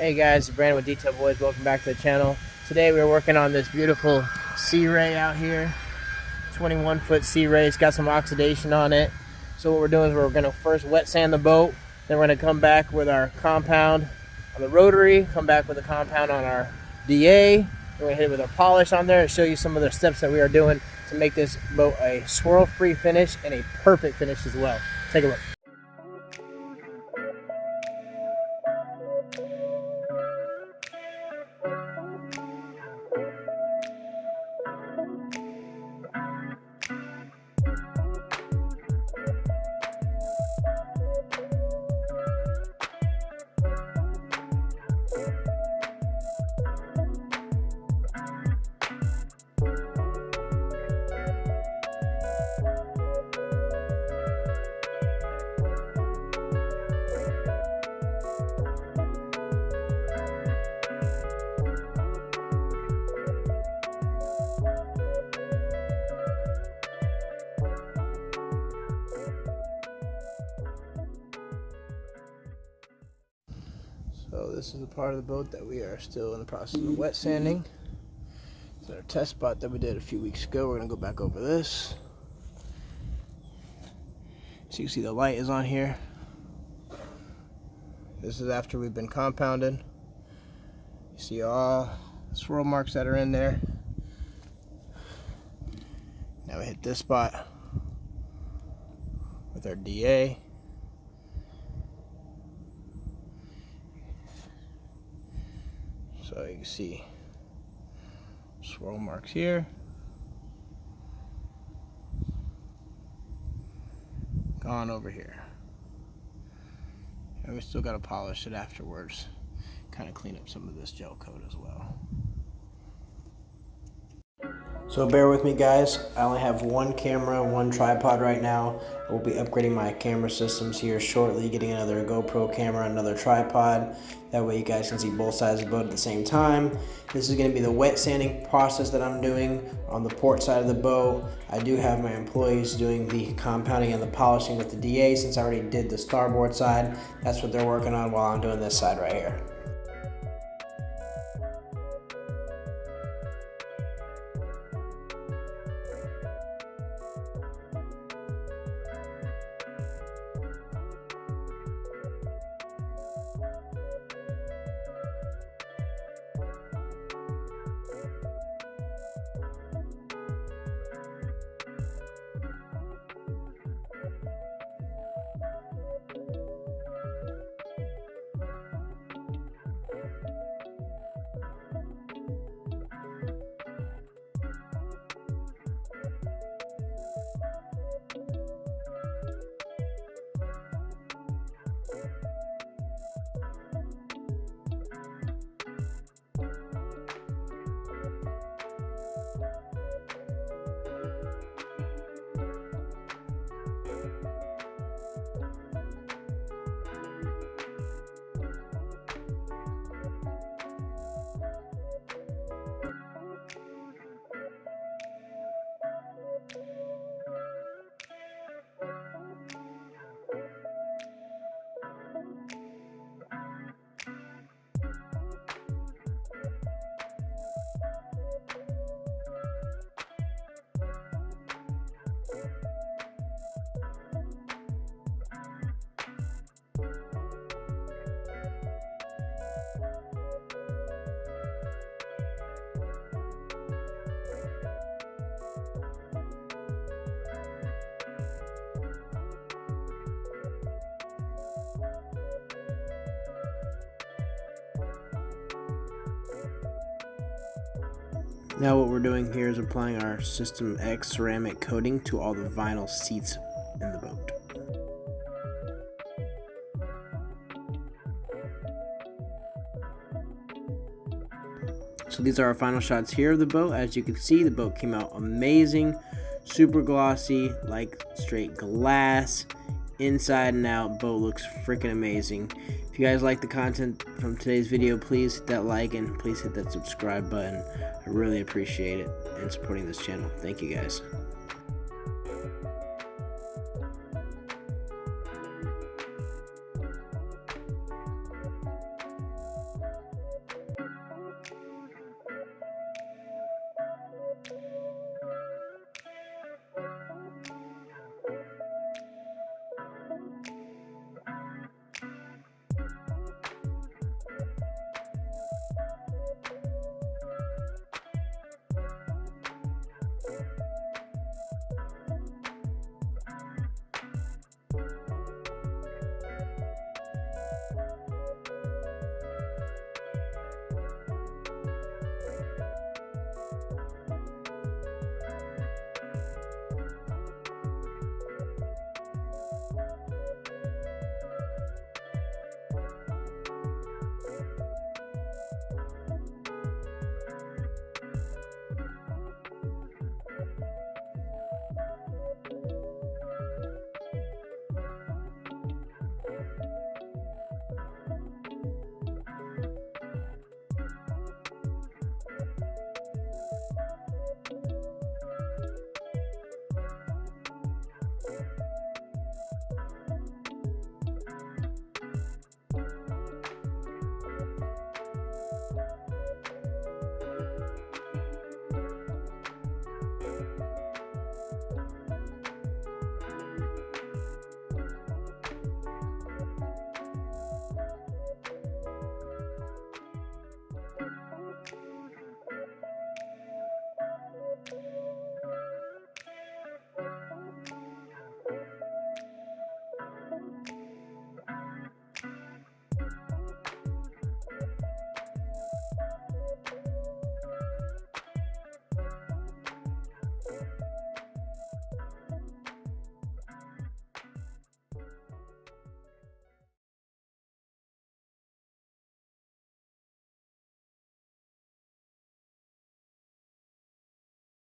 Hey guys, it's Brandon with Detail Boys. Welcome back to the channel. Today we're working on this beautiful Sea Ray out here. 21-foot Sea Ray. It's got some oxidation on it. So what we're doing is we're going to first wet sand the boat. Then we're going to come back with our compound on the rotary. Come back with a compound on our DA. We're going to hit it with our polish on there and show you some of the steps that we are doing to make this boat a swirl-free finish and a perfect finish as well. Take a look. So this is the part of the boat that we are still in the process of wet sanding. This is our test spot that we did a few weeks ago. We're going to go back over this. So you can see the light is on here. This is after we've been compounded. You see all the swirl marks that are in there. Now we hit this spot with our DA. So you can see swirl marks here. Gone over here. And we still got to polish it afterwards. Kind of clean up some of this gel coat as well. So bear with me guys, I only have one camera, one tripod right now. I will be upgrading my camera systems here shortly, getting another GoPro camera, another tripod. That way you guys can see both sides of the boat at the same time. This is going to be the wet sanding process that I'm doing on the port side of the boat. I do have my employees doing the compounding and the polishing with the DA since I already did the starboard side. That's what they're working on while I'm doing this side right here. Now what we're doing here is applying our System X ceramic coating to all the vinyl seats in the boat. So these are our final shots here of the boat. As you can see, the boat came out amazing, super glossy, like straight glass. Inside and out, boat looks freaking amazing. If you guys like the content from today's video, please hit that like and please hit that subscribe button. I really appreciate it and supporting this channel. Thank you guys.